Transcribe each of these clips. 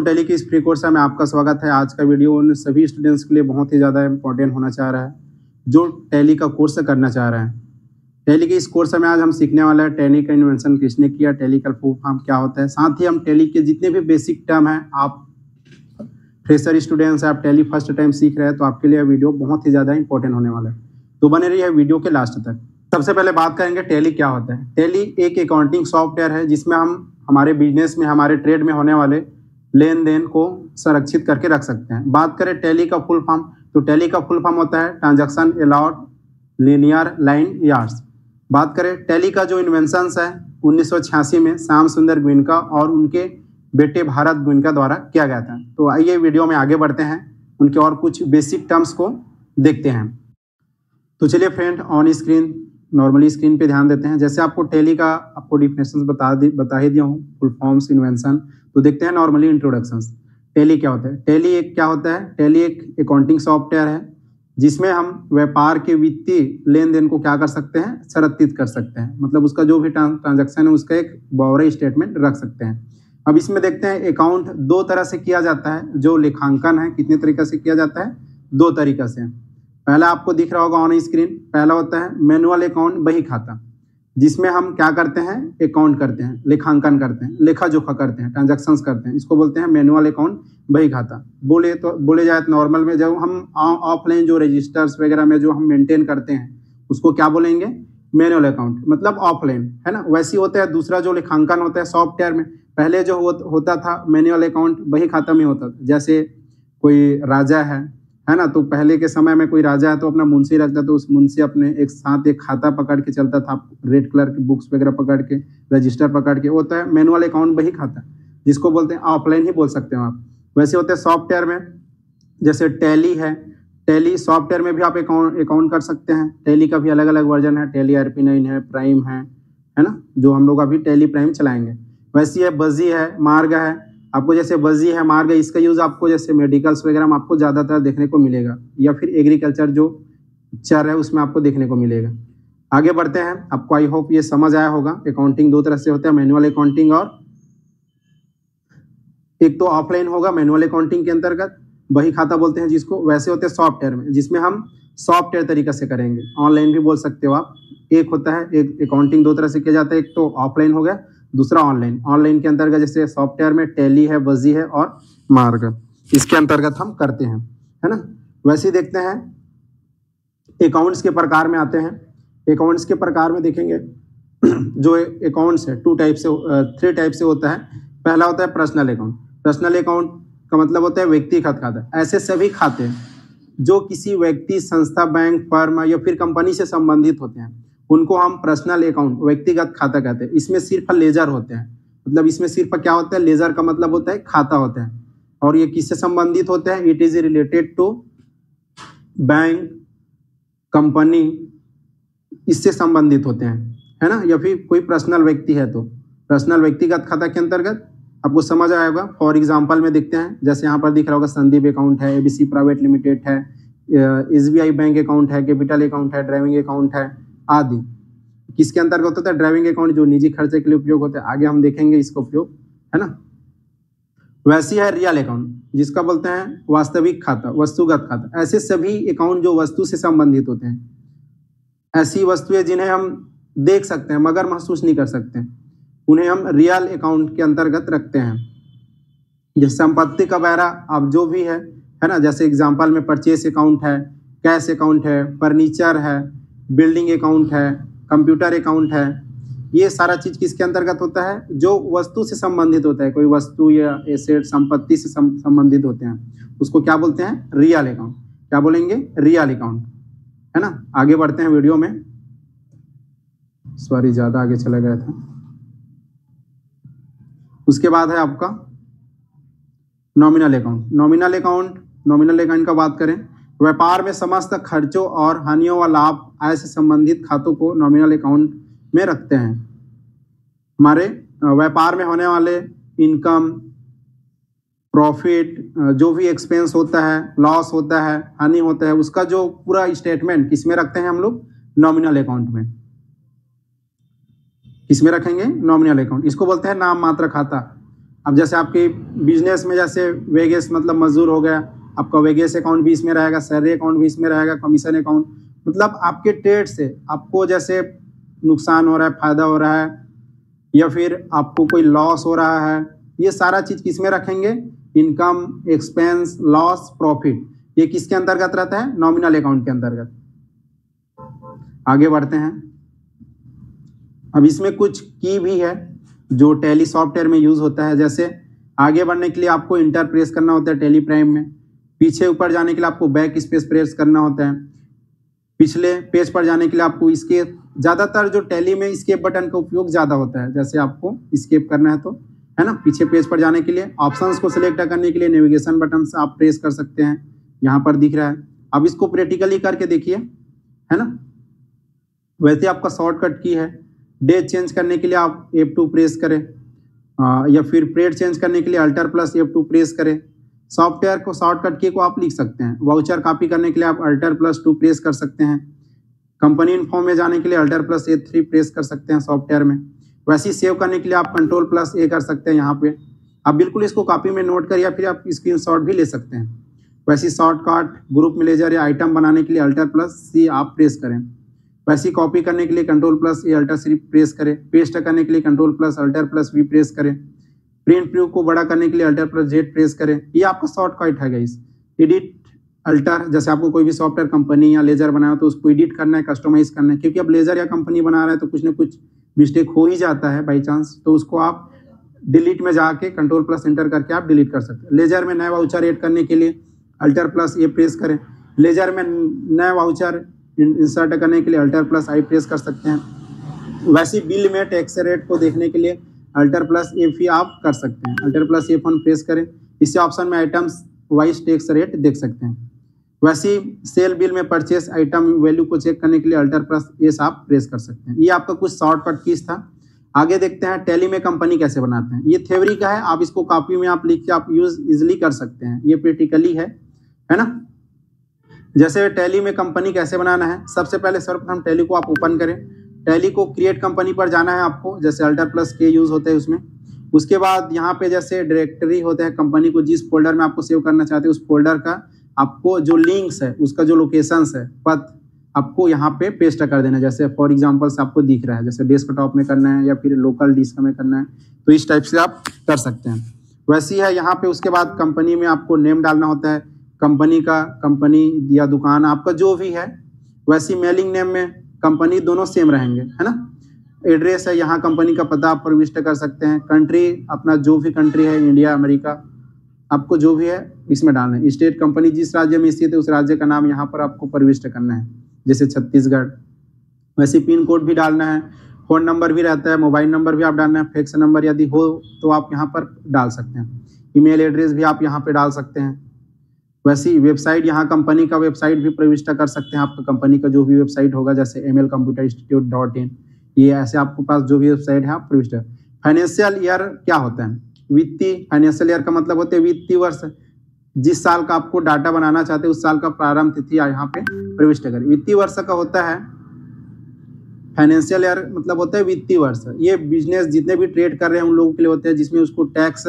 Tally के इस free course में आपका स्वागत है। आज का वीडियो उन सभी स्टूडेंट्स के लिए बहुत ही ज़्यादा इंपॉर्टेंट होना चाह रहा है जो टैली का कोर्स करना चाह रहे हैं। टैली के इस कोर्स में आज हम सीखने वाला है टैली का इन्वेंशन किसने किया, टैली का फुल फॉर्म क्या होता है। साथ ही हम टैली के जितने भी बेसिक टर्म हैं, आप फ्रेशर स्टूडेंट्स हैं, आप टैली फर्स्ट टाइम सीख रहे हैं, तो आपके लिए वीडियो बहुत ही ज़्यादा इंपॉर्टेंट होने वाला है। तो बने रहिए वीडियो के लास्ट तक। सबसे पहले बात करेंगे टैली क्या होता है। टैली एक अकाउंटिंग सॉफ्टवेयर है जिसमें हम हमारे बिजनेस में, हमारे ट्रेड में होने वाले लेन देन को संरक्षित करके रख सकते हैं। बात करें टैली का फुल फॉर्म, तो टैली का फुल फॉर्म होता है transaction allowed linear line yards. बात करें टैली का जो इन्वेंशंस है 1986 में श्याम सुंदर गोयनका और उनके बेटे भारत गोयनका द्वारा किया गया था। तो आइए वीडियो में आगे बढ़ते हैं, उनके और कुछ बेसिक टर्म्स को देखते हैं। तो चलिए friend, on screen normally screen पे ध्यान देते हैं। जैसे आपको टैली का आपको डिफिनेशन बता ही दिया हूँ, फुल फॉर्म्स, इन्वेंशन। तो देखते हैं नॉर्मली इंट्रोडक्शंस। टैली क्या होता है। टैली एक क्या होता है, टैली एक अकाउंटिंग सॉफ्टवेयर है जिसमें हम व्यापार के वित्तीय लेन देन को क्या कर सकते हैं, संरक्षित कर सकते हैं। मतलब उसका जो भी ट्रांजैक्शन है उसका एक बावरी स्टेटमेंट रख सकते हैं। अब इसमें देखते हैं अकाउंट दो तरह से किया जाता है। जो लेखांकन है कितने तरीके से किया जाता है, दो तरीके से। पहला आपको दिख रहा होगा ऑन स्क्रीन, पहला होता है मैनुअल अकाउंट, बही खाता, जिसमें हम क्या करते हैं, अकाउंट करते हैं, लेखांकन करते हैं, लेखा जोखा करते हैं, ट्रांजैक्शंस करते हैं। इसको बोलते हैं मैनुअल अकाउंट, बही खाता। बोले जाए तो नॉर्मल में जब हम ऑफलाइन जो रजिस्टर्स वगैरह में जो हम मेंटेन करते हैं उसको क्या बोलेंगे, मैनुअल अकाउंट, मतलब ऑफलाइन, है ना। वैसे होता है दूसरा जो लेखांकन होता है सॉफ्टवेयर में। पहले जो होता था मैनुअल अकाउंट बही खाता में होता था। जैसे कोई राजा है ना, तो पहले के समय में कोई राजा है तो अपना मुंशी रखता, तो उस मुंशी अपने एक साथ एक खाता पकड़ के चलता था, रेड कलर की बुक्स वगैरह पकड़ के, रजिस्टर पकड़ के। होता है मैनुअल अकाउंट बही खाता, जिसको बोलते हैं ऑफलाइन ही बोल सकते हो आप। वैसे होते हैं सॉफ्टवेयर में, जैसे टैली है, टैली सॉफ्टवेयर में भी आप अकाउंट कर सकते हैं। टैली का भी अलग अलग वर्जन है, टैली RP9 है, प्राइम है ना, जो हम लोग अभी टैली प्राइम चलाएंगे। वैसे है बजी है, मार्ग है। आपको जैसे बजी है, मार्ग है, इसका यूज आपको जैसे मेडिकल्स वगैरह में आपको ज्यादातर देखने को मिलेगा, या फिर एग्रीकल्चर जो चर है उसमें आपको देखने को मिलेगा। आगे बढ़ते हैं। आपको आई होप ये समझ आया होगा। अकाउंटिंग दो तरह से होता है, मैनुअल अकाउंटिंग और एक तो ऑफलाइन होगा मैनुअल अकाउंटिंग के अंतर्गत, बही खाता बोलते हैं जिसको। वैसे होते हैं सॉफ्टवेयर में, जिसमें हम सॉफ्टवेयर तरीके से करेंगे, ऑनलाइन भी बोल सकते हो आप। एक होता है, एक अकाउंटिंग दो तरह से किया जाता है, एक तो ऑफलाइन हो गया, दूसरा ऑनलाइन। ऑनलाइन के अंतर्गत जैसे सॉफ्टवेयर में टैली है, बजी है और मार्ग, इसके अंतर्गत हम करते हैं, है ना। वैसे ही देखते हैं अकाउंट्स के प्रकार में आते हैं। अकाउंट्स के प्रकार में देखेंगे जो अकाउंट्स है थ्री टाइप से होता है। पहला होता है पर्सनल अकाउंट। पर्सनल अकाउंट का मतलब होता है व्यक्तिगत खाता। ऐसे सभी खाते जो किसी व्यक्ति, संस्था, बैंक, फर्म या फिर कंपनी से संबंधित होते हैं उनको हम पर्सनल अकाउंट, व्यक्तिगत खाता कहते हैं। इसमें सिर्फ लेजर होते हैं, मतलब इसमें सिर्फ क्या होता है, लेजर का मतलब होता है खाता होता है। और ये किससे संबंधित होते हैं, it is related to bank, company, इससे संबंधित होते हैं, है ना। या फिर कोई पर्सनल व्यक्ति है तो पर्सनल व्यक्तिगत खाता के अंतर्गत आपको समझ आया होगा। फॉर एग्जाम्पल में देखते हैं, जैसे यहाँ पर दिख रहा होगा संदीप अकाउंट है, ABC प्राइवेट लिमिटेड है, SBI बैंक अकाउंट है, कैपिटल अकाउंट है, ड्राइविंग अकाउंट है आदि। किसके अंतर्गत होता है, ड्राइविंग अकाउंट, जो निजी खर्चे के लिए उपयोग होता है। आगे हम देखेंगे इसका उपयोग, है ना। वैसी है रियल अकाउंट, जिसका बोलते हैं वास्तविक खाता, वस्तुगत खाता। ऐसे सभी अकाउंट जो वस्तु से संबंधित होते हैं, ऐसी वस्तुएं जिन्हें हम देख सकते हैं मगर महसूस नहीं कर सकते, उन्हें हम रियल अकाउंट के अंतर्गत रखते हैं। जैसे संपत्ति का ब्यौरा अब जो भी है ना, जैसे एग्जाम्पल में परचेस अकाउंट है, कैश अकाउंट है, फर्नीचर है, बिल्डिंग अकाउंट है, कंप्यूटर अकाउंट है। ये सारा चीज किसके अंतर्गत होता है, जो वस्तु से संबंधित होता है। कोई वस्तु या एसेट, संपत्ति से संबंधित होते हैं, उसको क्या बोलते हैं, रियल अकाउंट। क्या बोलेंगे, रियल अकाउंट, है ना। आगे बढ़ते हैं वीडियो में, सॉरी ज्यादा आगे चला गया था। उसके बाद है आपका नॉमिनल अकाउंट। नॉमिनल अकाउंट का बात करें, व्यापार में समस्त खर्चों और हानियों व लाभ आय से संबंधित खातों को नॉमिनल अकाउंट में रखते हैं। हमारे व्यापार में होने वाले इनकम, प्रॉफिट, जो भी एक्सपेंस होता है, लॉस होता है, हानि होता है, उसका जो पूरा स्टेटमेंट किस में रखते हैं हम लोग, नॉमिनल अकाउंट में। किस में रखेंगे, नॉमिनल अकाउंट। इसको बोलते हैं नाम मात्र खाता। अब जैसे आपके बिजनेस में जैसे वेगेस मतलब मजदूर हो गया, आपका वेगेस अकाउंट भी इसमें रहेगा, सैलरी अकाउंट भी इसमें रहेगा, कमीशन अकाउंट, मतलब आपके ट्रेड से आपको जैसे नुकसान हो रहा है, फायदा हो रहा है, या फिर आपको कोई लॉस हो रहा है, ये सारा चीज किसमें रखेंगे? इनकम, एक्सपेंस, लॉस, प्रॉफिट, ये किसके अंतर्गत रहता है? नॉमिनल अकाउंट के अंतर्गत। आगे बढ़ते हैं। अब इसमें कुछ की भी है जो टैली सॉफ्टवेयर में यूज होता है। जैसे आगे बढ़ने के लिए आपको इंटर प्रेस करना होता है टैली प्राइम में, पीछे ऊपर जाने के लिए आपको बैक स्पेस प्रेस करना होता है, पिछले पेज पर जाने के लिए आपको स्केप, ज्यादातर जो टैली में स्केप बटन का उपयोग ज्यादा होता है, जैसे आपको स्केप करना है तो, है ना। पीछे पेज पर जाने के लिए ऑप्शंस को सिलेक्ट करने के लिए नेविगेशन बटन से आप प्रेस कर सकते हैं, यहाँ पर दिख रहा है। अब इसको प्रैक्टिकली करके देखिए, है ना। वैसे आपका शॉर्टकट की है, डेट चेंज करने के लिए आप F2 प्रेस करें, या फिर पीरियड चेंज करने के लिए अल्टर प्लस F2 प्रेस करें। सॉफ्टवेयर को शॉर्टकट की को आप लिख सकते हैं। वाउचर कॉपी करने के लिए आप अल्टर प्लस 2 प्रेस कर सकते हैं। कंपनी इन्फॉर्म में जाने के लिए अल्टर प्लस A3 प्रेस कर सकते हैं सॉफ्टवेयर में। वैसे ही सेव करने के लिए आप कंट्रोल प्लस A कर सकते हैं। यहाँ पे आप बिल्कुल इसको कॉपी में नोट कर या फिर आप स्क्रीनशॉट भी ले सकते हैं। वैसे शॉर्टकट ग्रुप मैनेजर या आइटम बनाने के लिए अल्टर प्लस C आप प्रेस करें। वैसे कॉपी करने के लिए control plus A alter C press करें। पेस्ट करने के लिए control plus alter plus V press करें। प्रिंट प्रीव्यू को बड़ा करने के लिए अल्टर प्लस Z प्रेस करें। ये आपका शॉर्टकट है गाइस। एडिट अल्टर, जैसे आपको कोई भी सॉफ्टवेयर कंपनी या लेजर बनाया तो उसको एडिट करना है, कस्टमाइज करना है, क्योंकि अब लेजर या कंपनी बना रहा है तो कुछ ना कुछ मिस्टेक हो ही जाता है बाई चांस, तो उसको आप डिलीट में जाके कंट्रोल प्लस एंटर करके आप डिलीट कर सकते हैं। लेजर में नया वाउचर ऐड करने के लिए अल्टर प्लस A प्रेस करें। लेजर में नया वाउचर इंसर्ट करने के लिए अल्टर प्लस I प्रेस कर सकते हैं। वैसे बिल में टैक्स रेट को देखने के लिए अल्टर प्लस F आप कर सकते हैं। अल्टर प्लस F1 प्रेस करें, इससे ऑप्शन में आइटम्स वाइज टैक्स रेट देख सकते हैं। वैसे सेल बिल में परचेस आइटम वैल्यू को चेक करने के लिए अल्टर प्लस S आप प्रेस कर सकते हैं। ये आपका कुछ शॉर्टकट कीज था। आगे देखते हैं टैली में कंपनी कैसे बनाते हैं। ये थ्योरी का है, आप इसको कॉपी में आप लिख के आप यूज इजिली कर सकते हैं। ये प्रैक्टिकली है ना। जैसे टैली में कंपनी कैसे बनाना है, सबसे पहले सर्वप्रथम टैली को आप ओपन करें। टैली को क्रिएट कंपनी पर जाना है आपको, जैसे अल्टर प्लस K यूज होता है उसमें। उसके बाद यहाँ पे जैसे डायरेक्टरी होता है, कंपनी को जिस फोल्डर में आपको सेव करना चाहते हैं उस फोल्डर का आपको जो लिंक्स है, उसका जो लोकेशंस है, पथ आपको यहाँ पे पेस्ट कर देना है। जैसे फॉर एग्जांपल से आपको दिख रहा है, जैसे डेस्कटॉप में करना है या फिर लोकल डिस्क में करना है, तो इस टाइप से आप कर सकते हैं। वैसे ही है यहाँ पे। उसके बाद कंपनी में आपको नेम डालना होता है, कंपनी का, कंपनी या दुकान आपका जो भी है। वैसे मेलिंग नेम में कंपनी दोनों सेम रहेंगे, है ना। एड्रेस है, यहाँ कंपनी का पता आप प्रविष्ट कर सकते हैं। कंट्री अपना जो भी कंट्री है, इंडिया, अमेरिका, आपको जो भी है इसमें डालना है। स्टेट, कंपनी जिस राज्य में स्थित है उस राज्य का नाम यहाँ पर आपको प्रविष्ट करना है, जैसे छत्तीसगढ़। वैसे पिन कोड भी डालना है, फोन नंबर भी रहता है, मोबाइल नंबर भी आप डालना है, फैक्स नंबर यदि हो तो आप यहाँ पर डाल सकते हैं। ईमेल एड्रेस भी आप यहाँ पे डाल सकते हैं। वैसे वेबसाइट, यहाँ कंपनी का वेबसाइट भी प्रविष्ट कर सकते हैं। आपका कंपनी का जो भी वेबसाइट होगा, जैसे mlcomputersinstitute.in, ये ऐसे आपके पास जो भी वेबसाइट है आप प्रविष्ट है। फाइनेंशियल ईयर क्या होता है? वित्तीय। फाइनेंशियल ईयर का मतलब होता है वित्तीय वर्ष। जिस साल का आपको डाटा बनाना चाहते हैं उस साल का प्रारंभ तिथि यहाँ पे प्रविष्ट करें। वित्तीय वर्ष का होता है फाइनेंशियल ईयर, मतलब होता है वित्तीय वर्ष। ये बिजनेस जितने भी ट्रेड कर रहे हैं उन लोगों के लिए होते हैं, जिसमें उसको टैक्स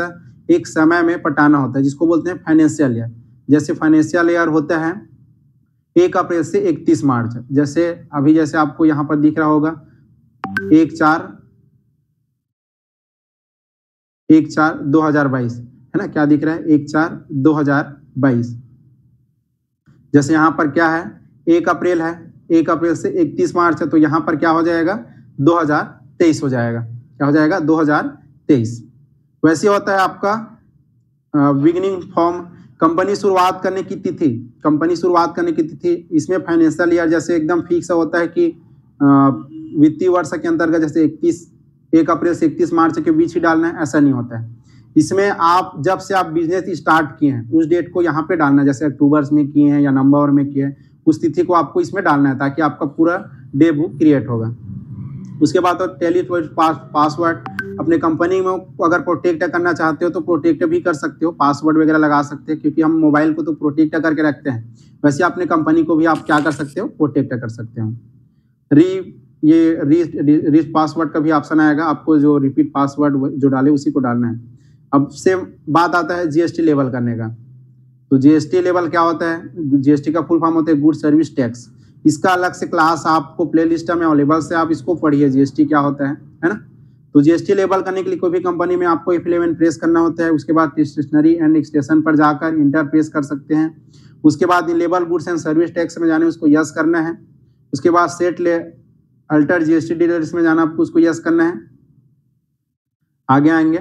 एक समय में पटाना होता है, जिसको बोलते हैं फाइनेंशियल ईयर। जैसे फाइनेंशियल ईयर होता है 1 अप्रैल से 31 मार्च। जैसे अभी जैसे आपको यहाँ पर दिख रहा होगा 1/4/2022, है ना। क्या दिख रहा है? 1/4/2022। जैसे यहाँ पर क्या है, 1 अप्रैल है, 1 अप्रैल से 31 मार्च है, तो यहाँ पर क्या हो जाएगा? 2023 हो जाएगा। क्या हो जाएगा? 2023। वैसे होता है आपका बिगिनिंग फॉर्म, कंपनी शुरुआत करने की तिथि। कंपनी शुरुआत करने की तिथि, इसमें फाइनेंशियल ईयर जैसे एकदम फिक्स होता है कि वित्तीय वर्ष के अंतर्गत जैसे 1 अप्रैल से 31 मार्च के बीच ही डालना है, ऐसा नहीं होता है। इसमें आप जब से आप बिजनेस स्टार्ट किए हैं उस डेट को यहाँ पे डालना है, जैसे अक्टूबर में किए हैं या नवंबर में किए हैं, उस तिथि को आपको इसमें डालना है, ताकि आपका पूरा डे बुक क्रिएट होगा। उसके बाद टैली पासवर्ड, अपने कंपनी में अगर प्रोटेक्ट करना चाहते हो तो प्रोटेक्ट भी कर सकते हो, पासवर्ड वगैरह लगा सकते हैं, क्योंकि हम मोबाइल को तो प्रोटेक्ट करके रखते हैं। वैसे अपने कंपनी को भी आप क्या कर सकते हो? प्रोटेक्ट कर सकते हो। री पासवर्ड का भी ऑप्शन आएगा, आपको जो रिपीट पासवर्ड जो डाले उसी को डालना है। अब से बात आता है जीएसटी लेवल करने का। तो जीएसटी लेवल क्या होता है? जीएसटी का फुल फॉर्म होता है गुड सर्विस टैक्स। इसका अलग से क्लास आपको प्लेलिस्ट में अवेलेबल से आप इसको पढ़िए, जीएसटी क्या होता है ना। तो जीएसटी लेवल करने के लिए कोई भी कंपनी में आपको F11 प्रेस करना होता है। उसके बाद स्टेशनरी एंड स्टेशन पर जाकर इंटर प्रेस कर सकते हैं। उसके बाद label goods and service tax में जाने उसको यस करना है। उसके बाद सेट ले अल्टर जीएसटी डिटेल्स में जाना आपको उसको यस करना है। आगे आएंगे,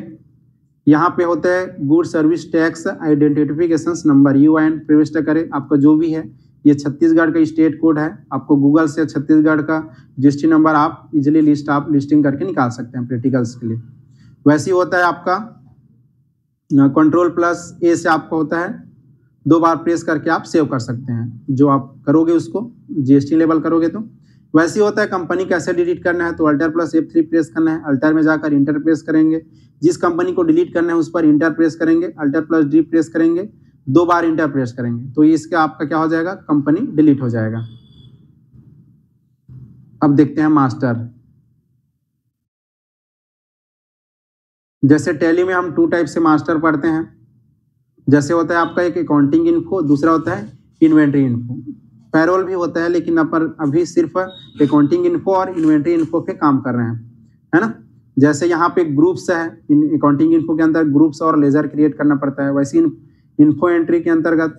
यहाँ पे होता है good service tax identification number, UIN प्रविष्ट करें आपका जो भी है। ये छत्तीसगढ़ का स्टेट कोड है। आपको गूगल से छत्तीसगढ़ का जीएसटी नंबर आप इजिली लिस्टिंग करके निकाल सकते हैं प्रैक्टिकल्स के लिए। वैसे ही होता है आपका Ctrl+A से आपका होता है 2 बार प्रेस करके आप सेव कर सकते हैं जो आप करोगे उसको जीएसटी लेवल करोगे तो। वैसे ही होता है कंपनी कैसे डिलीट करना है, तो Alt+F3 प्रेस करना है। अल्टर में जाकर इंटर प्रेस करेंगे। जिस कंपनी को डिलीट करना है उस पर इंटर प्रेस करेंगे। Alt+D प्रेस करेंगे, 2 बार इंटर प्रेस करेंगे तो इसका आपका क्या हो जाएगा, कंपनी डिलीट हो जाएगा। अब देखते हैं मास्टर। जैसे टैली में हम 2 टाइप से मास्टर पढ़ते हैं। जैसे होता है आपका एक अकाउंटिंग इन्फो, दूसरा होता है इन्वेंट्री इन्फो। पैरोल भी होता है लेकिन अभी सिर्फ अकाउंटिंग इन्फो और इन्वेंट्री इन्फो पे काम कर रहे हैं, है ना। जैसे यहाँ पे ग्रुप्स है, अकाउंटिंग इन्फो के अंदर ग्रुप्स और लेजर क्रिएट करना पड़ता है। वैसे इन्फो एंट्री के अंतर्गत,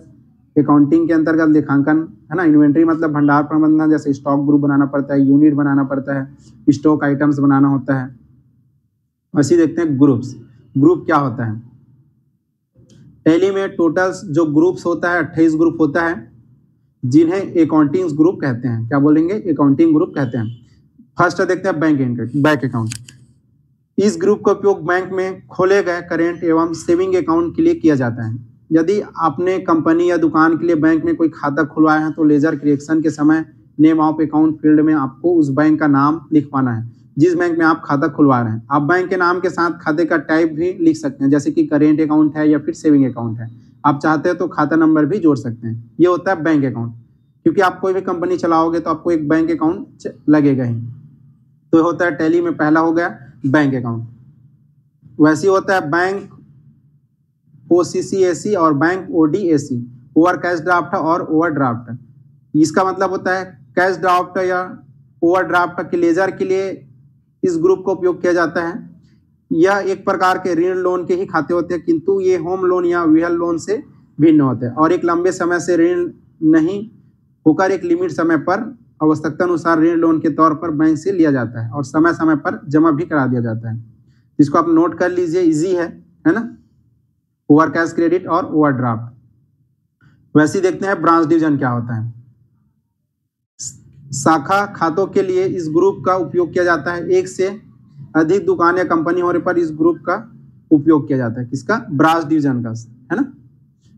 अकाउंटिंग के अंतर्गत लेखांकन, है ना। इन्वेंट्री मतलब भंडार प्रबंधन, जैसे स्टॉक ग्रुप बनाना पड़ता है, यूनिट बनाना पड़ता है, स्टॉक आइटम्स बनाना होता है। वैसे देखते हैं ग्रुप्स। ग्रुप क्या होता है? टैली में टोटल जो ग्रुप्स होता है 28 ग्रुप होता है जिन्हें अकाउंटिंग ग्रुप कहते हैं। क्या बोलेंगे? अकाउंटिंग ग्रुप कहते हैं। फर्स्ट देखते हैं बैंक अकाउंट। इस ग्रुप का उपयोग बैंक में खोले गए करेंट एवं सेविंग अकाउंट के लिए किया जाता है। यदि आपने कंपनी या दुकान के लिए बैंक में कोई खाता खुलवाया है तो लेजर क्रिएशन के समय नेम ऑफ अकाउंट फील्ड में आपको उस बैंक का नाम लिखवाना है जिस बैंक में आप खाता खुलवा रहे हैं। आप बैंक के नाम के साथ खाते का टाइप भी लिख सकते हैं, जैसे कि करेंट अकाउंट है या फिर सेविंग अकाउंट है। आप चाहते हैं तो खाता नंबर भी जोड़ सकते हैं। ये होता है बैंक अकाउंट, क्योंकि आप कोई भी कंपनी चलाओगे तो आपको एक बैंक अकाउंट लगेगा ही। तो होता है टैली में पहला हो गया बैंक अकाउंट। वैसे होता है बैंक OCCAC और bank ODAC, over cash draft और ओवर ड्राफ्ट। इसका मतलब होता है कैश ड्राफ्ट या ओवर ड्राफ्ट के लेजर के लिए इस ग्रुप का उपयोग किया जाता है। यह एक प्रकार के ऋण लोन के ही खाते होते हैं, किंतु ये होम लोन या व्हीकल लोन से भिन्न होते हैं और एक लंबे समय से ऋण नहीं होकर एक लिमिट समय पर आवश्यकता अनुसार ऋण लोन के तौर पर बैंक से लिया जाता है और समय समय पर जमा भी करा दिया जाता है। इसको आप नोट कर लीजिए, इजी है ना। ओवर कैश क्रेडिट और ओवर ड्राफ्ट। वैसे देखते हैं ब्रांच डिवीजन क्या होता है। शाखा खातों के लिए इस ग्रुप का उपयोग किया जाता है। एक से अधिक दुकान या कंपनी होने पर इस ग्रुप का उपयोग किया जाता है। किसका? ब्रांच डिवीजन का, है ना।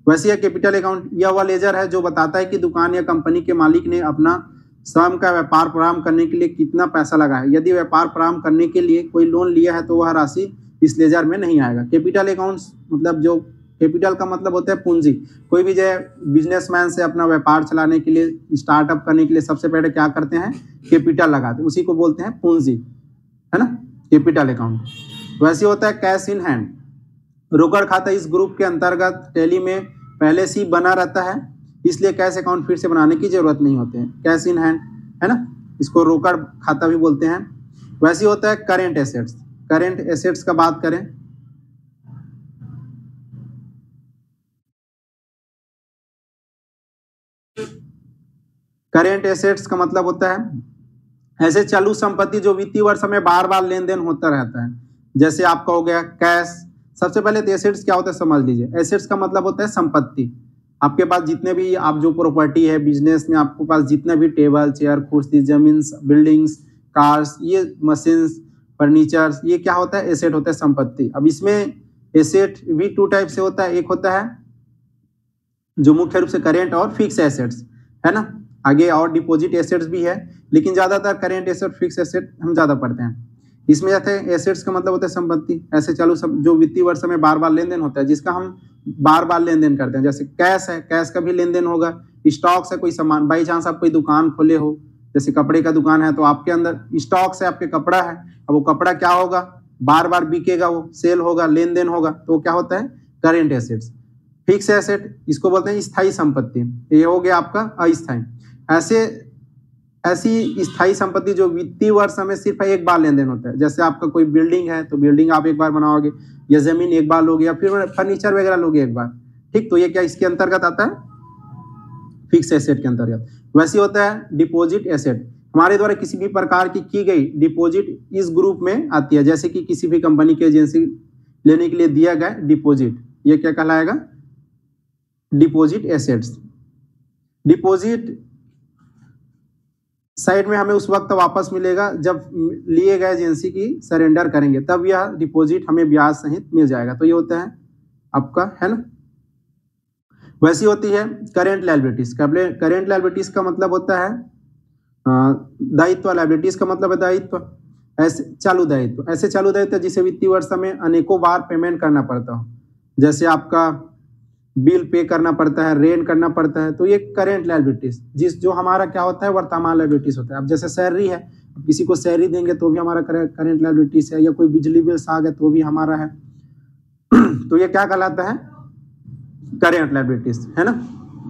वैसे यह कैपिटल अकाउंट यह वह लेजर है जो बताता है कि दुकान या कंपनी के मालिक ने अपना स्वयं का व्यापार प्रारंभ करने के लिए कितना पैसा लगा है। यदि व्यापार प्रारंभ करने के लिए कोई लोन लिया है तो वह राशि इस लेजर में नहीं आएगा। कैपिटल अकाउंट्स मतलब जो कैपिटल का मतलब होता है पूंजी। कोई भी जो बिजनेसमैन से अपना व्यापार चलाने के लिए, स्टार्टअप करने के लिए सबसे पहले क्या करते हैं? कैपिटल लगाते हैं, उसी को बोलते हैं पूंजी, है ना, कैपिटल अकाउंट। वैसे होता है कैश इन हैंड। रोकड़ खाता इस ग्रुप के अंतर्गत टैली में पहले से ही बना रहता है, इसलिए कैश अकाउंट फिर से बनाने की जरूरत नहीं होती है। कैश इन हैंड, है ना, इसको रोकड़ खाता भी बोलते हैं। वैसे होता है करेंट एसेट्स। करेंट एसेट्स का बात करें, करेंट एसेट्स का मतलब होता है ऐसे चालू संपत्ति जो वित्तीय वर्ष में बार बार लेन देन होता रहता है। जैसे आपका हो गया कैश। सबसे पहले तो एसेट्स क्या होता है समझ लीजिए। एसेट्स का मतलब होता है संपत्ति। आपके पास जितने भी आप जो प्रॉपर्टी है बिजनेस में, आपके पास जितने भी टेबल, चेयर, कुर्सी, जमीन, बिल्डिंग्स, कार्स, ये मशीन्स, फर्नीचर्स, ये क्या होता है? एसेट होता है, संपत्ति। अब इसमें एसेट भी 2 टाइप से होता है। एक होता है जो मुख्य रूप से करेंट और फिक्स एसेट्स, है ना। आगे और डिपॉजिट एसेट्स भी है, लेकिन ज्यादातर करेंट एसेट, फिक्स एसेट हम ज्यादा पढ़ते हैं। इसमें जाते हैं एसेट्स का मतलब होता है संपत्ति। ऐसे चालू जो वित्तीय वर्ष में बार बार लेन देन होता है, जिसका हम बार बार लेन देन करते हैं। जैसे कैश है, कैश का भी लेन देन होगा। स्टॉक्स है, कोई सामान, बाई चांस आप कोई दुकान खोले हो, जैसे कपड़े का दुकान है तो आपके अंदर स्टॉक्स है, आपके कपड़ा है। अब वो कपड़ा क्या होगा? बार बार बिकेगा, वो सेल होगा, लेन देन होगा, तो क्या होता है करेंट एसेट्स। फिक्स एसेट इसको बोलते हैं स्थायी संपत्ति, ये हो गया आपका अस्थायी। ऐसी स्थायी संपत्ति जो वित्तीय वर्ष में सिर्फ एक बार लेन देन होता है, जैसे आपका कोई बिल्डिंग है तो बिल्डिंग आप एक बार बनाओगे, या जमीन एक बार लोगे, या फिर फर्नीचर वगैरह लोगे एक बार, ठीक, तो ये क्या इसके अंतर्गत आता है, फिक्स एसेट के अंतर्गत। वैसे होता है डिपॉजिट एसेट, हमारे द्वारा किसी भी प्रकार की गई डिपॉजिट इस ग्रुप में आती है, जैसे कि किसी भी कंपनी की एजेंसी लेने के लिए दिया गया डिपॉजिट, ये क्या कहलाएगा डिपॉजिट एसेट्स। डिपॉजिट साइड में हमें उस वक्त वापस मिलेगा जब लिए गए एजेंसी की सरेंडर करेंगे, तब यह डिपॉजिट हमें ब्याज सहित मिल जाएगा, तो ये होता है आपका, है ना। वैसी होती है करेंट लायबिलिटीज। करेंट लायबिलिटीज का मतलब होता है दायित्व, लायबिलिटीज का मतलब है दायित्व, ऐसे चालू दायित्व, ऐसे चालू दायित्व जिसे वित्तीय वर्ष में अनेकों बार पेमेंट करना पड़ता हो, जैसे आपका बिल पे करना पड़ता है, रेंट करना पड़ता है, तो ये करेंट लायबिलिटीज जो हमारा क्या होता है वर्तमान लायबिलिटीज होता है। अब जैसे सैलरी है, किसी को सैलरी देंगे तो भी हमारा करेंट लायबिलिटीज है, या कोई बिजली बिल आ गया तो भी हमारा है तो ये क्या कहलाता है करेंट लायबिलिटीज, है ना,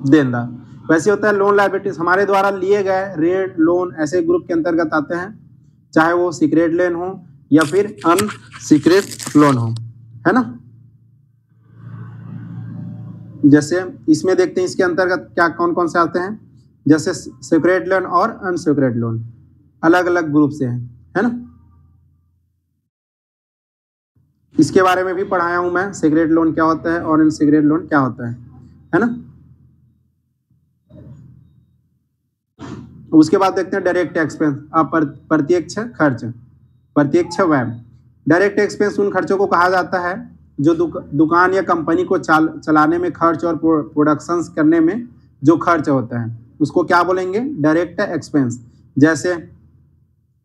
देनदार। वैसे होता है लोन लायबिलिटीज, हमारे द्वारा लिए गए रेंट लोन ऐसे ग्रुप के अंतर्गत आते हैं, चाहे वो सीक्रेट लोन हो या फिर अनसीक्रेट लोन हो, है ना। जैसे इसमें देखते हैं इसके अंतर्गत क्या कौन कौन से आते हैं, जैसे सीक्रेट लोन और अनसीक्रेट लोन अलग अलग ग्रुप से है ना। इसके बारे में भी पढ़ाया हूं मैं, सीक्रेट लोन क्या होता है और अनसीक्रेट लोन क्या होता है ना। उसके बाद देखते हैं डायरेक्ट एक्सपेंस, प्रत्यक्ष खर्च, प्रत्यक्ष व्यय। डायरेक्ट एक्सपेंस उन खर्चों को कहा जाता है जो दुकान या कंपनी को चलाने में खर्च और प्रोडक्शन करने में जो खर्च होता है उसको क्या बोलेंगे डायरेक्ट एक्सपेंस। जैसे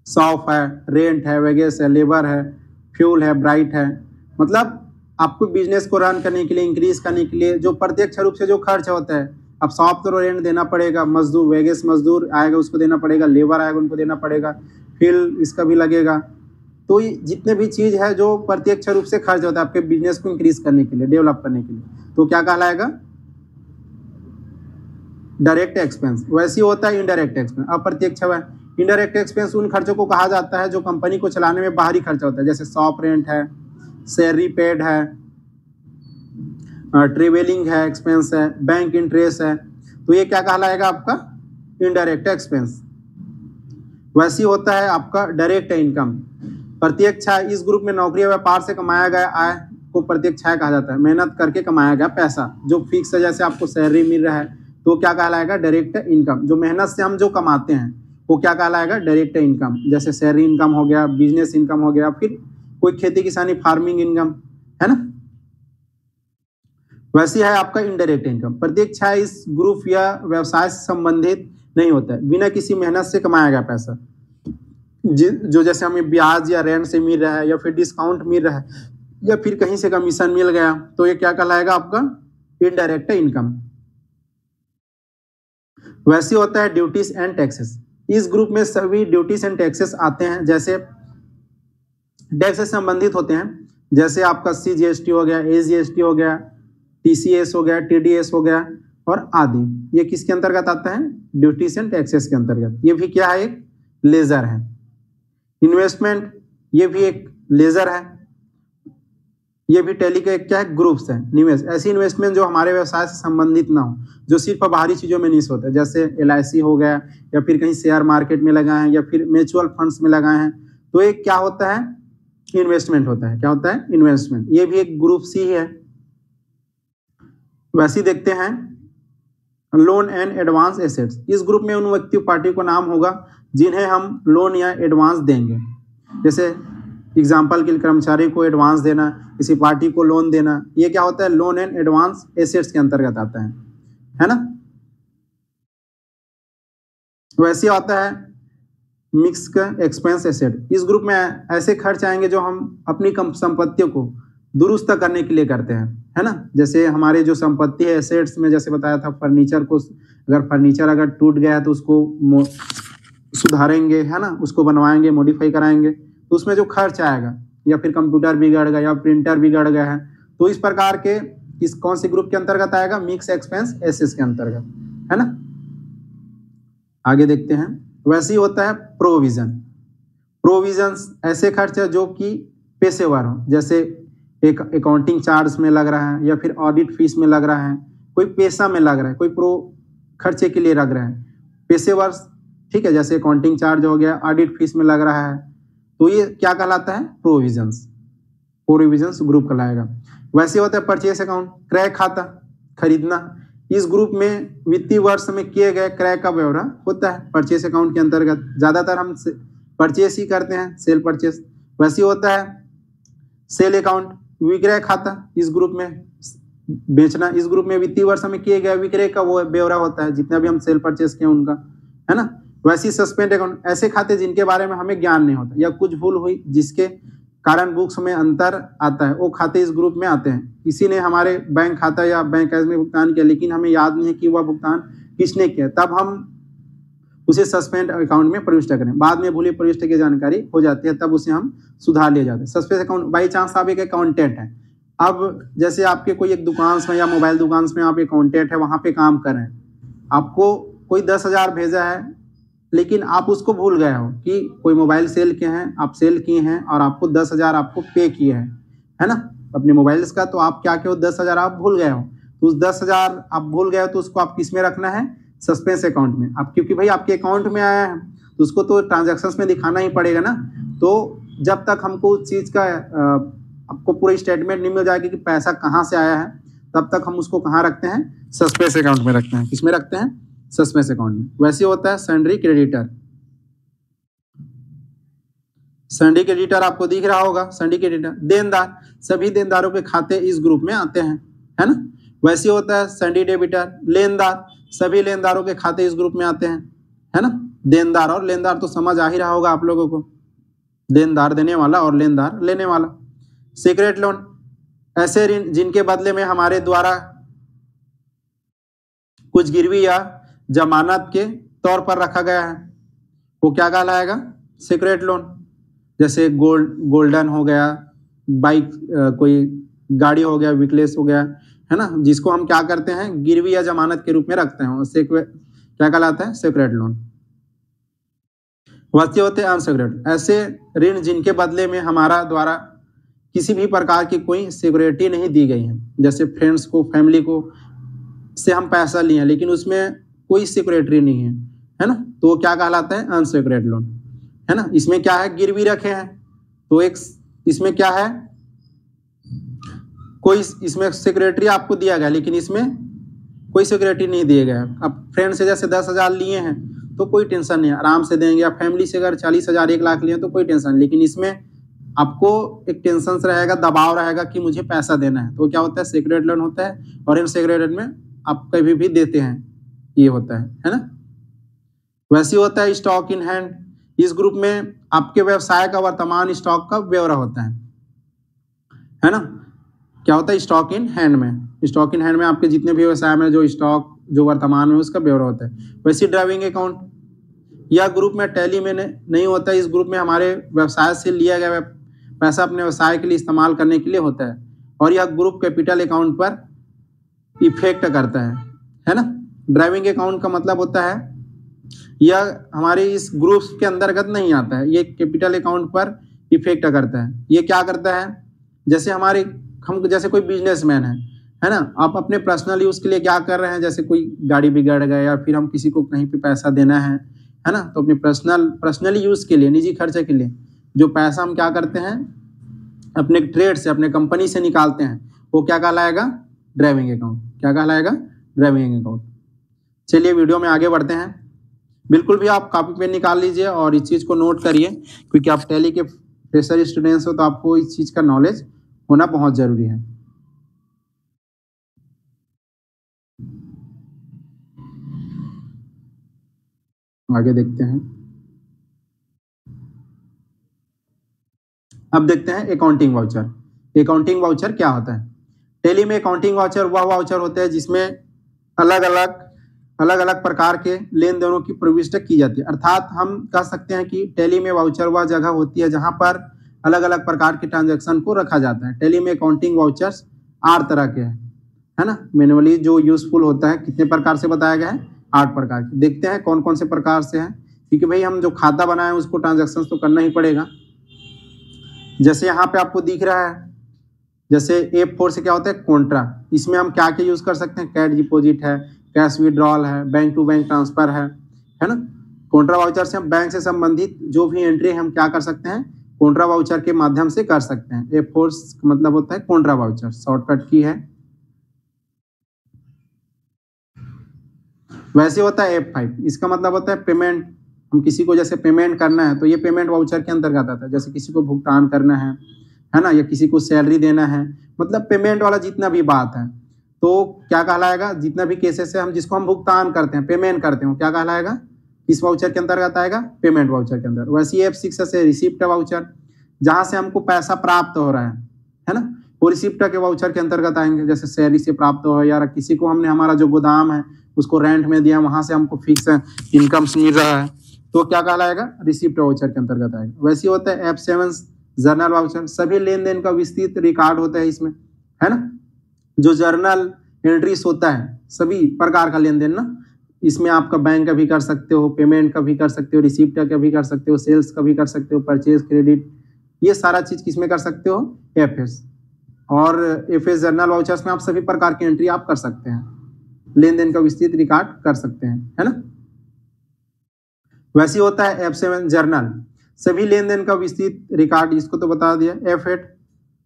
शॉप है, रेंट है, वेगेस है, लेबर है, फ्यूल है, ब्राइट है, मतलब आपको बिजनेस को रन करने के लिए, इंक्रीज करने के लिए जो प्रत्यक्ष रूप से जो खर्च होता है। अब शॉप तो रेंट देना पड़ेगा, मजदूर वेगेस मजदूर आएगा उसको देना पड़ेगा, लेबर आएगा उनको देना पड़ेगा, फ्यूल इसका भी लगेगा। तो ये जितने भी चीज है जो प्रत्यक्ष रूप से खर्च होता है आपके बिजनेस को इंक्रीज करने के लिए, डेवलप करने के लिए, तो क्या कहलाएगा डायरेक्ट एक्सपेंस। वैसे होता है इनडायरेक्ट एक्सपेंस, अप्रत्यक्ष व्यय। इनडायरेक्ट एक्सपेंस उन खर्चों को कहा जाता है जो कंपनी को चलाने में बाहरी खर्चा होता है, जैसे शॉप रेंट है, सैलरी पेड है, ट्रेवलिंग है एक्सपेंस है, बैंक इंटरेस्ट है, तो ये क्या कहलाएगा आपका इनडायरेक्ट एक्सपेंस। वैसे होता है आपका डायरेक्ट इनकम, प्रत्यक्ष आय। इस ग्रुप में नौकरी या व्यापार से कमाया गया आय को प्रत्यक्ष आय कहा जाता है, मेहनत करके कमाया गया पैसा जो फिक्स है, जैसे आपको सैलरी मिल रहा है तो क्या कहलाएगा डायरेक्ट इनकम। जो मेहनत से हम जो कमाते हैं वो क्या कहलाएगा डायरेक्ट इनकम, जैसे सैलरी इनकम हो गया, बिजनेस इनकम हो गया, फिर कोई खेती किसानी फार्मिंग इनकम, है ना। वैसी है आपका इनडायरेक्ट इनकम। प्रत्यक्ष आय इस ग्रुप या व्यवसाय से संबंधित नहीं होता है, बिना किसी मेहनत से कमाया गया पैसा जो जैसे हमें ब्याज या रेंट से मिल रहा है, या फिर डिस्काउंट मिल रहा है, या फिर कहीं से कमीशन मिल गया, तो ये क्या कहलाएगा आपका इनडायरेक्ट इनकम। वैसे होता है ड्यूटीज एंड टैक्सेस। इस ग्रुप में सभी ड्यूटीज एंड टैक्सेस आते हैं, जैसे टैक्स से संबंधित होते हैं, जैसे आपका CGST हो गया, AGST हो गया, TCS हो गया, TDS हो गया और आदि। ये किसके अंतर्गत आता है ड्यूटीज एंड टैक्सेस के अंतर्गत। ये भी क्या है एक लेजर है। इन्वेस्टमेंट ये भी एक लेजर है, ये भी टैली के क्या है ग्रुप्स है। निवेश ऐसी इन्वेस्टमेंट जो हमारे व्यवसाय से संबंधित ना हो, जो सिर्फ बाहरी चीजों में निवेश होता है, जैसे LIC हो गया, या फिर कहीं शेयर मार्केट में लगाए हैं, या फिर म्यूचुअल फंड्स में लगाए हैं, तो ये क्या होता है इन्वेस्टमेंट होता है। क्या होता है इन्वेस्टमेंट, ये भी एक ग्रुप C है। वैसे देखते हैं लोन एंड एडवांस एसेट्स। इस ग्रुप में उन व्यक्ति पार्टी को नाम होगा जिन्हें हम लोन या एडवांस देंगे, जैसे एग्जाम्पल के लिए कर्मचारी को एडवांस देना, किसी पार्टी को लोन देना, ये क्या होता है लोन एंड एडवांस एसेट्स के अंतर्गत आता है ना। वैसे आता है मिक्स एक्सपेंस एसेट। इस ग्रुप में ऐसे खर्च आएंगे जो हम अपनी संपत्तियों को दुरुस्त करने के लिए करते हैं, है ना। जैसे हमारे जो संपत्ति है एसेट्स में, जैसे बताया था फर्नीचर को, अगर फर्नीचर अगर टूट गया है तो उसको सुधारेंगे, है ना, उसको बनवाएंगे, मॉडिफाई कराएंगे, तो उसमें जो खर्च आएगा या फिर कंप्यूटर बिगड़ गया या प्रिंटर बिगड़ गया है, तो इस प्रकार के इस कौन से ग्रुप के अंतर्गत आएगा? मिक्स एक्सपेंस एसेस के अंतर्गत, है ना। आगे देखते हैं। वैसे ही होता है प्रोविजन। प्रोविजंस ऐसे खर्च है जो कि पेशेवर हो, जैसे एक अकाउंटिंग चार्ज में लग रहा है या फिर ऑडिट फीस में लग रहा है, कोई पेशा में लग रहा है, कोई प्रो खर्चे के लिए लग रहा है, पेशेवर, ठीक है, जैसे अकाउंटिंग चार्ज हो गया, ऑडिट फीस में लग रहा है, तो ये क्या कहलाता है? प्रोविजंस। प्रोविजंस ग्रुप कहलाएगा। वैसे होता है परचेस अकाउंट, क्रय खाता, खरीदना। इस ग्रुप में वित्तीय वर्ष में किए गए क्रय का ब्यौरा होता है परचेस अकाउंट के अंतर्गत। ज्यादातर हम परचेस ही करते हैं, सेल परचेस। वैसे होता है सेल अकाउंट, विक्रय खाता, इस ग्रुप में बेचना। इस ग्रुप में वित्तीय वर्ष में किए गए विक्रय का वो ब्यौरा होता है, जितना भी हम सेल परचेस किए उनका, है ना। वैसे सस्पेंड अकाउंट, ऐसे खाते जिनके बारे में हमें ज्ञान नहीं होता या कुछ भूल हुई जिसके कारण बुक्स में अंतर आता है, वो खाते इस ग्रुप में आते हैं। किसी ने हमारे बैंक खाता या बैंक कैश में भुगतान किया लेकिन हमें याद नहीं है कि वह भुगतान किसने किया, तब हम उसे सस्पेंड अकाउंट में प्रविष्ट करें। बाद में भूले प्रविष्ट की जानकारी हो जाती है, तब उसे हम सुधार लिए जाते हैं। सस्पेंड अकाउंट, बाई चांस आप एक अकाउंटेंट है, अब जैसे आपके कोई एक दुकान में या मोबाइल दुकान में आप अकाउंटेंट है, वहां पे काम कर रहे हैं, आपको कोई 10,000 भेजा है लेकिन आप उसको भूल गए हो कि कोई मोबाइल सेल के हैं, आप सेल किए हैं और आपको 10,000 आपको पे किए हैं, है ना, अपने मोबाइल्स का। तो आप क्या किए हो? 10,000 आप भूल गए हो, तो उस 10,000 आप भूल गए हो तो उसको आप किस में रखना है? सस्पेंस अकाउंट में। आप क्योंकि भाई आपके अकाउंट में आया है तो उसको तो ट्रांजैक्शंस में दिखाना ही पड़ेगा ना। तो जब तक हमको उस चीज का आपको पूरी स्टेटमेंट नहीं मिल जाएगी कि पैसा कहाँ से आया है, तब तक हम उसको कहाँ रखते हैं? सस्पेंस अकाउंट में रखते हैं। किसमें रखते हैं? सस्पेंस अकाउंट में। वैसे होता है सैंड्री क्रेडिटर। सैंड्री क्रेडिटर आपको दिख रहा होगा, सैंड्री क्रेडिटर देनदार, सभी देनदारों के खाते इस ग्रुप में आते हैं, है ना। वैसे होता है सैंड्री डेबिटर, लेनदार, सभी लेनदारों के खाते इस ग्रुप में आते हैं, है ना। देनदार और लेनदार तो समझ आ ही रहा होगा आप लोगों को, देनदार देने वाला और लेनदार लेने वाला। सीक्रेट लोन, ऐसे ऋण जिनके बदले में हमारे द्वारा कुछ गिरवी या जमानत के तौर पर रखा गया है, वो क्या कहलाएगा? Secret loan. जैसे गोल्डन हो गया, बाइक, कोई गाड़ी हो गया, विकलेस हो गया, है ना, जिसको हम क्या करते हैं? गिरवी या जमानत के रूप में रखते हैं, उससे क्या कहलाता है? Secret loan. वैसे होते हैं अनसिक्योर्ड, ऐसे ऋण जिनके बदले में हमारा द्वारा किसी भी प्रकार की कोई सिक्योरिटी नहीं दी गई है। जैसे फ्रेंड्स को, फैमिली को से हम पैसा लिए हैं लेकिन उसमें कोई सिक्योरिटी नहीं है ना, तो वो क्या कहलाता है? अनसिक्योर्ड लोन, है ना। इसमें क्या है? गिरवी रखे हैं, तो एक इसमें क्या है? कोई इसमें सिक्योरिटी आपको दिया गया लेकिन इसमें कोई सिक्योरिटी नहीं दिया गया। अब फ्रेंड से जैसे 10,000 लिए हैं तो कोई टेंशन नहीं, आराम से देंगे। या फैमिली से अगर 40,000, 1 लाख लिए तो कोई टेंशन नहीं, लेकिन इसमें आपको एक टेंशन से रहेगा, दबाव रहेगा कि मुझे पैसा देना है, तो क्या होता है? सीक्रेट लोन होता है। और इन सीक्रेट लोन में आप कभी भी देते हैं, ये होता है ना। वैसे होता है स्टॉक इन हैंड। इस ग्रुप में आपके व्यवसाय का वर्तमान स्टॉक का ब्यौरा होता है ना। क्या होता है? स्टॉक इन हैंड में। स्टॉक इन हैंड में आपके जितने भी व्यवसाय में जो स्टॉक जो वर्तमान में उसका ब्यौरा होता है। वैसे ड्राइविंग अकाउंट, यह ग्रुप में टैली में नहीं होता है। इस ग्रुप में हमारे व्यवसाय से लिया गया पैसा अपने व्यवसाय के लिए इस्तेमाल करने के लिए होता है, और यह ग्रुप कैपिटल अकाउंट पर इफेक्ट करता है ना। ड्राइविंग अकाउंट का मतलब होता है यह हमारे इस ग्रुप के अंतर्गत नहीं आता है, ये कैपिटल अकाउंट पर इफेक्ट करता है। ये क्या करता है? जैसे हम जैसे कोई बिजनेसमैन है ना, आप अपने पर्सनल यूज के लिए क्या कर रहे हैं? जैसे कोई गाड़ी बिगड़ गया या फिर हम किसी को कहीं पे पैसा देना है ना, तो अपने पर्सनली यूज के लिए, निजी खर्चे के लिए जो पैसा हम क्या करते हैं? अपने ट्रेड से, अपने कंपनी से निकालते हैं, वो क्या कहलाएगा? Driving account. क्या कहलाएगा? Driving account. चलिए वीडियो में आगे बढ़ते हैं। बिल्कुल भी आप कॉपी पेन निकाल लीजिए और इस चीज़ को नोट करिए, क्योंकि आप टैली के फ्रेशर स्टूडेंट्स हो तो आपको इस चीज़ का नॉलेज होना बहुत जरूरी है। आगे देखते हैं। अब देखते हैं अकाउंटिंग वाउचर। अकाउंटिंग वाउचर क्या होता है? टैली में अकाउंटिंग वाउचर वह वाउचर होते हैं जिसमें अलग अलग प्रकार के लेन देनों की प्रविष्टि की जाती है। अर्थात हम कह सकते हैं कि टैली में वाउचर वह जगह होती है जहां पर अलग अलग प्रकार के ट्रांजैक्शन को रखा जाता है। टैली में अकाउंटिंग वाउचर्स 8 तरह के हैं, है ना। मैनुअली जो यूजफुल होता है कितने प्रकार से बताया गया है, 8 प्रकार के। देखते हैं कौन कौन से प्रकार से हैं, क्योंकि भाई हम जो खाता बनाए उसको ट्रांजैक्शन तो करना ही पड़ेगा। जैसे यहाँ पे आपको दिख रहा है, जैसे F4 से क्या होता है, कॉन्ट्रा। इसमें हम क्या क्या यूज कर सकते हैं, कैश डिपॉजिट है, कैश विड्रॉल है, बैंक टू बैंक ट्रांसफर है ना। कॉन्ट्रा वाउचर से हम बैंक से संबंधित जो भी एंट्री हम क्या कर सकते हैं, कॉन्ट्रा वाउचर के माध्यम से कर सकते हैं। F4 का मतलब होता है कॉन्ट्रा वाउचर, शॉर्टकट की है। वैसे होता है F5, इसका मतलब होता है पेमेंट। हम किसी को जैसे पेमेंट करना है तो ये पेमेंट वाउचर के अंतर्गत आता है। जैसे किसी को भुगतान करना है ना, या किसी को सैलरी देना है, मतलब पेमेंट वाला जितना भी बात है तो क्या कहलाएगा, जितना भी केसेस है हम जिसको हम भुगतान करते हैं, पेमेंट करते हैं, क्या कहलाएगा, इस वाउचर के अंतर्गत आएगा, पेमेंट वाउचर के अंदर। वैसे F6 से रिसिप्ट वाउचर, जहां से हमको पैसा प्राप्त हो रहा है ना, वो रिसिप्ट के वाउचर के अंतर्गत आएंगे। जैसे सैलरी से प्राप्त हो, या किसी को हमने हमारा जो गोदाम है उसको रेंट में दिया, वहां से हमको फिक्स इनकम मिल रहा है, तो क्या कहलाएगा, रिसिप्ट वाउचर के अंतर्गत आएगा। वैसे होता है F7 जर्नल वाउचर, सभी लेन देन का विस्तृत रिकॉर्ड होता है इसमें, है ना। जो जर्नल एंट्रीज होता है सभी प्रकार का लेन देन ना, इसमें आपका बैंक का भी कर सकते हो, पेमेंट का भी कर सकते हो, रिसिप्ट का भी कर सकते हो, सेल्स का भी कर सकते हो, परचेज, क्रेडिट, ये सारा चीज किसमें कर सकते हो, FS। और FS जर्नल वाउचर्स में आप सभी प्रकार की एंट्री आप कर सकते हैं, लेन देन का विस्तृत रिकॉर्ड कर सकते हैं, है ना। वैसे होता है F7 जर्नल, सभी लेन देन का विस्तृत रिकॉर्ड, इसको तो बता दिया। F8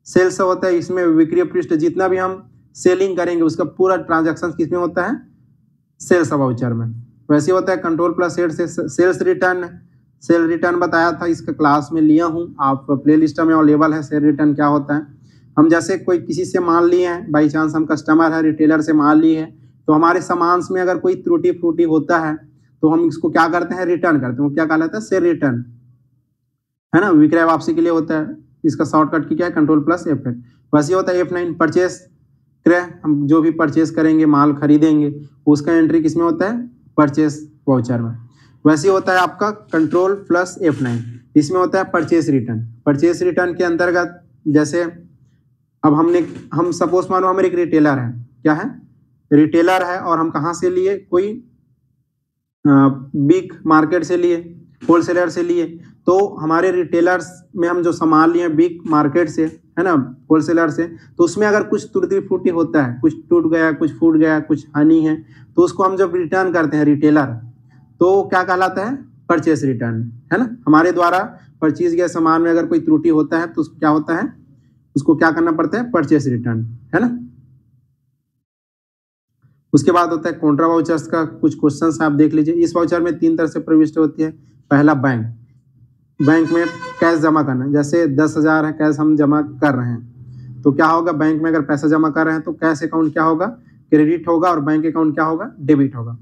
सेल्स होता है, इसमें विक्रय पृष्ठ, जितना भी हम सेलिंग करेंगे उसका पूरा ट्रांजैक्शन किसमें होता है, सेल्स वाउचर में। वैसे होता है कंट्रोल प्लस एड से सेल्स रिटर्न, सेल रिटर्न बताया था, इसका क्लास में लिया हूँ, आप प्ले लिस्ट में अवेलेबल है। सेल रिटर्न क्या होता है, हम जैसे कोई किसी से माल लिए हैं, बाई चांस हम कस्टमर है, रिटेलर से माल लिए हैं, तो हमारे सामान में अगर कोई त्रुटि फ्रूटी होता है तो हम इसको क्या करते हैं, रिटर्न करते हैं, वो क्या कहलाता है, सेल रिटर्न, है ना। विक्रय वापसी के लिए होता है, इसका शॉर्टकट की क्या है, कंट्रोल प्लस F8। वैसे होता है F9 परचेस क्रय, हम जो भी परचेस करेंगे, माल खरीदेंगे, उसका एंट्री किसमें होता है, परचेस वाउचर में। वैसे होता है आपका कंट्रोल प्लस F9, इसमें होता है परचेस रिटर्न। परचेस रिटर्न के अंतर्गत जैसे अब हम सपोज मानो हम एक रिटेलर है, क्या है, रिटेलर है, और हम कहाँ से लिए, कोई बिग मार्केट से लिए, होलसेलर से लिए, तो हमारे रिटेलर्स में हम जो सामान लिए बिग मार्केट से, है ना, होलसेलर से, तो उसमें अगर कुछ त्रुटि फूटी होता है, कुछ टूट गया, कुछ फूट गया, कुछ हानि है, तो उसको हम जब रिटर्न करते हैं रिटेलर, तो क्या कहलाता है, परचेस रिटर्न, है ना। हमारे द्वारा परचेज गए सामान में अगर कोई त्रुटि होता है तो क्या होता है, उसको क्या करना पड़ता है, परचेस रिटर्न, है ना। उसके बाद होता है कॉन्ट्रा वाउचर्स का कुछ क्वेश्चंस आप देख लीजिए। इस वाउचर में 3 तरह से प्रविष्टि होती है। पहला बैंक में कैश जमा करना, जैसे 10,000 है कैश हम जमा कर रहे हैं, तो क्या होगा, बैंक में अगर पैसा जमा कर रहे हैं तो कैश अकाउंट क्या होगा, क्रेडिट होगा, और बैंक अकाउंट क्या होगा, डेबिट होगा।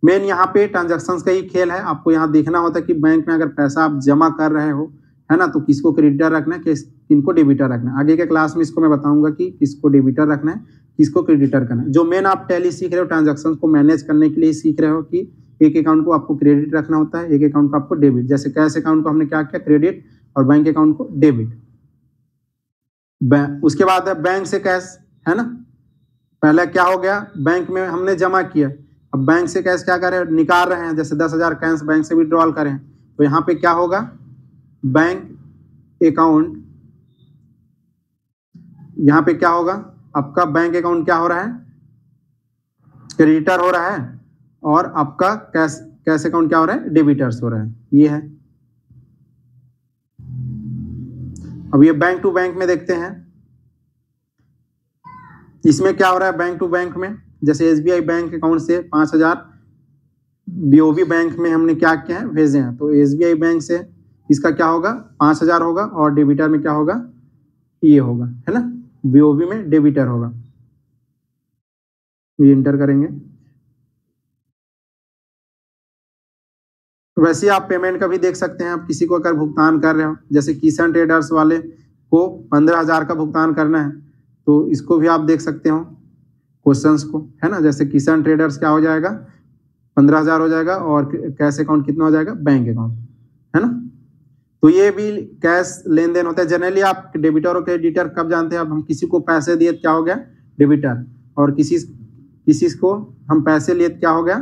मेन यहाँ पे ट्रांजैक्शंस का ही खेल है, आपको यहाँ देखना होता है कि बैंक में अगर पैसा आप जमा कर रहे हो, है ना, तो किसको क्रेडिटर रखना है, किसको डेबिटर रखना है। आगे के क्लास में इसको मैं बताऊंगा कि किसको डेबिटर रखना है, किसको क्रेडिटर करना है। जो मेन आप टैली सीख रहे हो, ट्रांजैक्शंस को मैनेज करने के लिए सीख रहे हो कि एक अकाउंट को आपको क्रेडिट रखना होता है, एक अकाउंट को आपको डेबिट। जैसे कैश अकाउंट को हमने क्या किया, क्रेडिट, और बैंक अकाउंट को डेबिट। उसके बाद है बैंक से कैश, है ना। पहले क्या हो गया, बैंक में हमने जमा किया, अब बैंक से कैश क्या करें, निकाल रहे हैं, जैसे 10,000 कैश बैंक से विड्रॉल करें, तो यहाँ पे क्या होगा, बैंक अकाउंट, यहाँ पे क्या होगा, आपका बैंक अकाउंट क्या हो रहा है, क्रेडिटर हो रहा है, और आपका कैश अकाउंट क्या हो रहा है, डेबिटर्स हो रहा है, ये है। अब ये बैंक टू बैंक में देखते हैं, इसमें क्या हो रहा है, बैंक टू बैंक में, जैसे SBI बैंक अकाउंट से 5,000 BOB बैंक में हमने क्या किया है, भेजे हैं, तो SBI बैंक से इसका क्या होगा, 5,000 होगा, और डेबिटर में क्या होगा, ये होगा, है ना, BOB में डेबिटर होगा, ये इंटर करेंगे। वैसे आप पेमेंट का भी देख सकते हैं, आप किसी को अगर भुगतान कर रहे हो, जैसे किसान ट्रेडर्स वाले को 15,000 का भुगतान करना है, तो इसको भी आप देख सकते हो क्वेश्चंस को, है ना। जैसे किसान ट्रेडर्स क्या हो जाएगा, 15,000 हो जाएगा, और कैश अकाउंट कितना हो जाएगा, बैंक अकाउंट, है ना। तो ये भी कैश लेन देन होता है। जनरली आप डेबिटर और क्रेडिटर कब जानते हैं? अब हम किसी को पैसे दिए क्या हो गया? डेबिटर। और किसी को हम पैसे लिए क्या हो गया?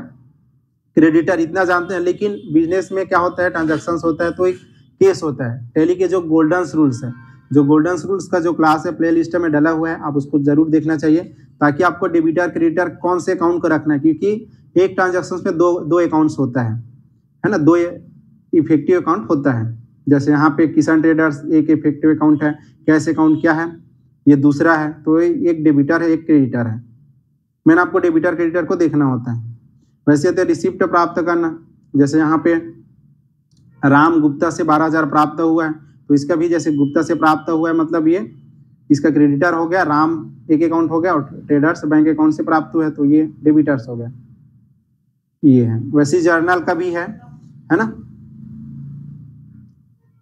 क्रेडिटर। इतना जानते हैं। लेकिन बिजनेस में क्या होता है? ट्रांजैक्शंस होता है तो एक केस होता है। टैली के जो गोल्डन रूल्स है, जो गोल्डन रूल्स का जो क्लास है प्ले लिस्ट में डाला हुआ है, आप उसको जरूर देखना चाहिए ताकि आपको डेबिटर क्रेडिटर कौन से अकाउंट को रखना है, क्योंकि एक ट्रांजैक्शन में दो अकाउंट्स होता है ना, दो इफेक्टिव अकाउंट होता है। जैसे यहाँ पे किसान ट्रेडर्स एक इफेक्टिव अकाउंट है, कैश अकाउंट क्या है? ये दूसरा है। तो एक डेबिटर है, एक क्रेडिटर है। मैंने आपको डेबिटर क्रेडिटर को देखना होता है। वैसे तो रिसिप्ट प्राप्त करना, जैसे यहाँ पे राम गुप्ता से 12,000 प्राप्त हुआ है, तो इसका भी जैसे गुप्ता से प्राप्त हुआ है, मतलब ये इसका क्रेडिटर हो गया, राम एक अकाउंट हो गया, और ट्रेडर्स बैंक अकाउंट से प्राप्त हुआ है तो ये डेबिटर्स हो गया। ये है। वैसे जर्नल का भी है ना,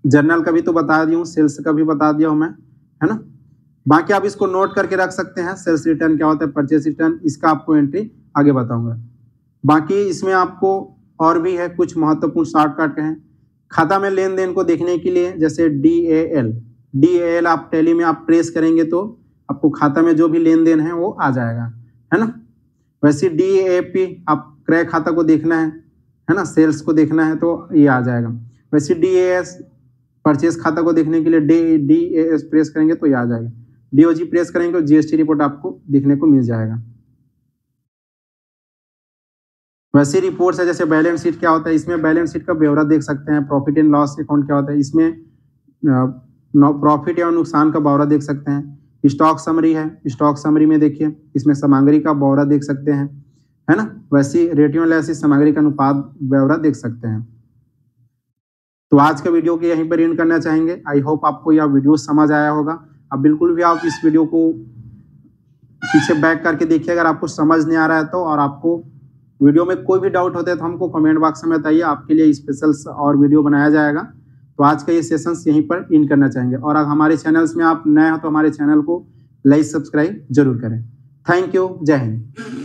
जर्नल का भी तो बता दिया हूँ, सेल्स का भी बता दिया हूँ मैं, है ना। बाकी आप इसको नोट करके रख सकते हैं। सेल्स रिटर्न क्या होता है, परचेस रिटर्न, इसका आपको एंट्री आगे बताऊंगा। बाकी इसमें आपको और भी है कुछ महत्वपूर्ण शॉर्टकट हैं खाता में लेन देन को देखने के लिए। जैसे DAL आप टैली में आप प्रेस करेंगे तो आपको खाता में जो भी लेन देन है वो आ जाएगा, है ना। वैसे DAP आप क्रय खाता को देखना है ना, सेल्स को देखना है तो ये आ जाएगा। वैसे DAS परचेस खाता को देखने के लिए DAS प्रेस करेंगे तो ये आ जाएगा। DOG प्रेस करेंगे तो GST रिपोर्ट आपको देखने को मिल जाएगा। वैसे रिपोर्ट्स है, जैसे बैलेंस शीट क्या होता है, इसमें बैलेंस शीट का ब्यौरा देख सकते हैं। प्रॉफिट एंड लॉस अकाउंट क्या होता है, इसमें प्रॉफिट या नुकसान का ब्यौरा देख सकते हैं। स्टॉक समरी है, स्टॉक समरी में देखिए इसमें सामग्री का ब्यौरा देख सकते हैं, है ना। वैसे रेटियो एनालिसिस सामग्री का अनुपात ब्यौरा देख सकते हैं। तो आज का वीडियो को यहीं पर एंड करना चाहेंगे। आई होप आपको यह वीडियो समझ आया होगा। अब बिल्कुल भी आप इस वीडियो को पीछे बैक करके देखिए अगर आपको समझ नहीं आ रहा है तो, और आपको वीडियो में कोई भी डाउट होता है तो हमको कमेंट बॉक्स में बताइए, आपके लिए स्पेशल और वीडियो बनाया जाएगा। तो आज का ये सेशंस यहीं पर एंड करना चाहेंगे। और अगर हमारे चैनल्स में आप नए हो तो हमारे चैनल को लाइक सब्सक्राइब जरूर करें। Thank you. जय हिंद।